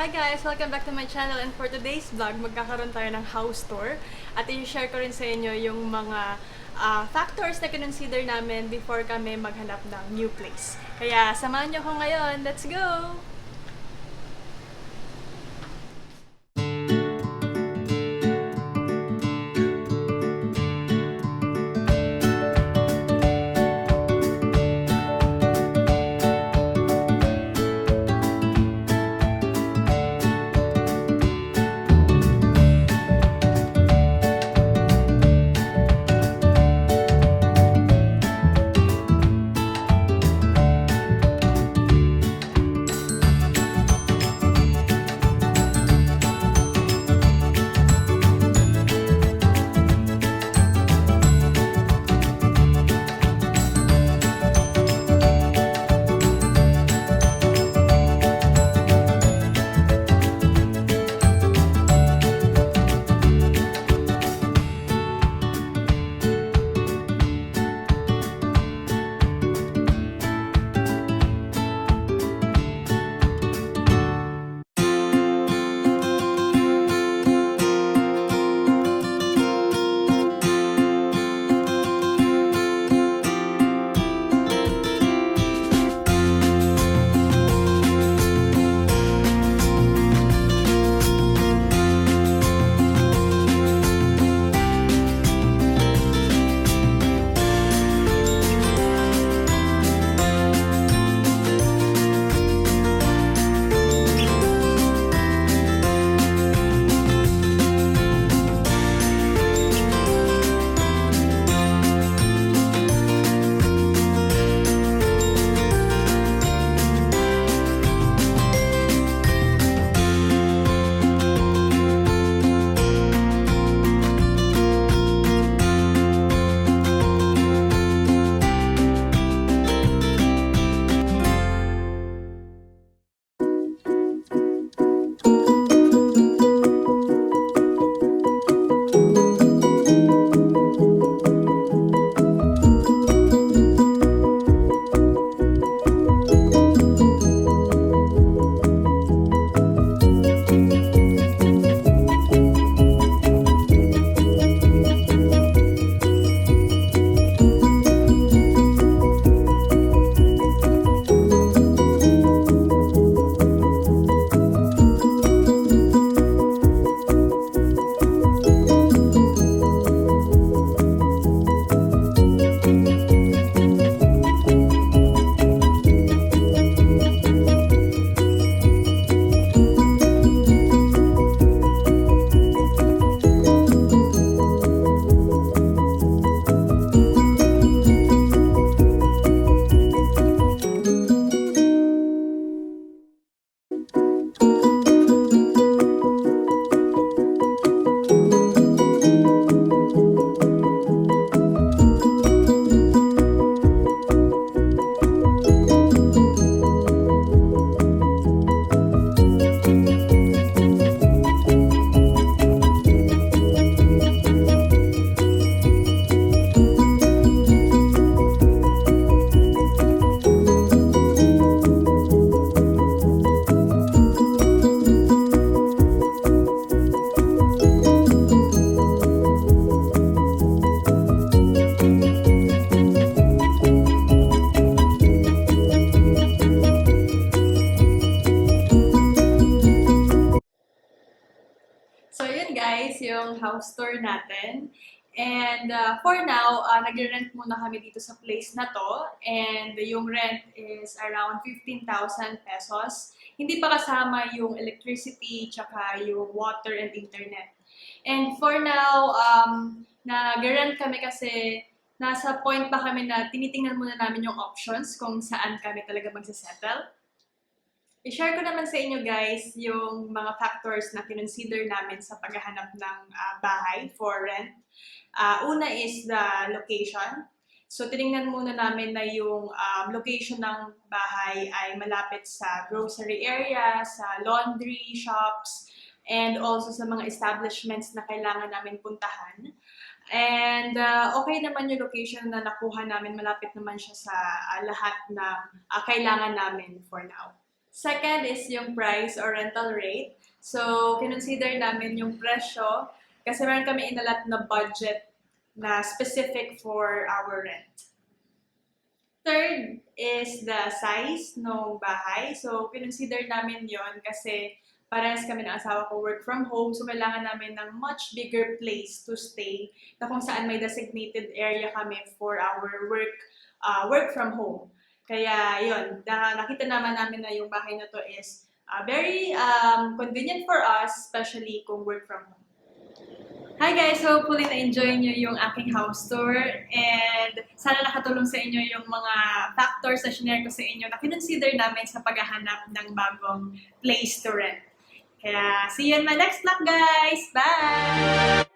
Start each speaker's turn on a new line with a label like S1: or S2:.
S1: Hi guys! Welcome back to my channel, and for today's vlog, magkakaroon tayo ng house tour at i-share ko rin sa inyo yung mga factors na kinonsider namin before kami maghanap ng new place. Kaya samahan nyo ko ngayon. Let's go! So yun guys, yung house tour natin. And for now, nag-rent muna kami dito sa place na to. And yung rent is around 15,000 pesos. Hindi pa kasama yung electricity, tsaka yung water and internet. And for now, nag-rent kami kasi nasa point pa kami na tinitingnan muna namin yung options kung saan kami talaga magsasettle. I-share ko naman sa inyo guys yung mga factors na kinonsider namin sa paghahanap ng bahay for rent. Una is the location. So tinignan muna namin na yung location ng bahay ay malapit sa grocery area, sa laundry shops, and also sa mga establishments na kailangan namin puntahan. And okay naman yung location na nakuha namin, malapit naman siya sa lahat ng kailangan namin for now. Second is yung price or rental rate. So, kinonsider namin yung presyo kasi meron kami inalat na budget na specific for our rent. Third is the size ng bahay. So, kinonsider namin yon kasi parehas kami ng asawa ko work from home. So, kailangan namin ng much bigger place to stay na kung saan may designated area kami for our work from home. Kaya yon, nakita naman namin na yung bahay na to is very convenient for us, especially kung work from home. Hi guys! Hopefully na-enjoy nyo yung aking house tour and sana nakatulong sa inyo yung mga factors na share ko sa inyo na kinonsider namin sa paghahanap ng bagong place to rent. Kaya see you in my next vlog guys! Bye!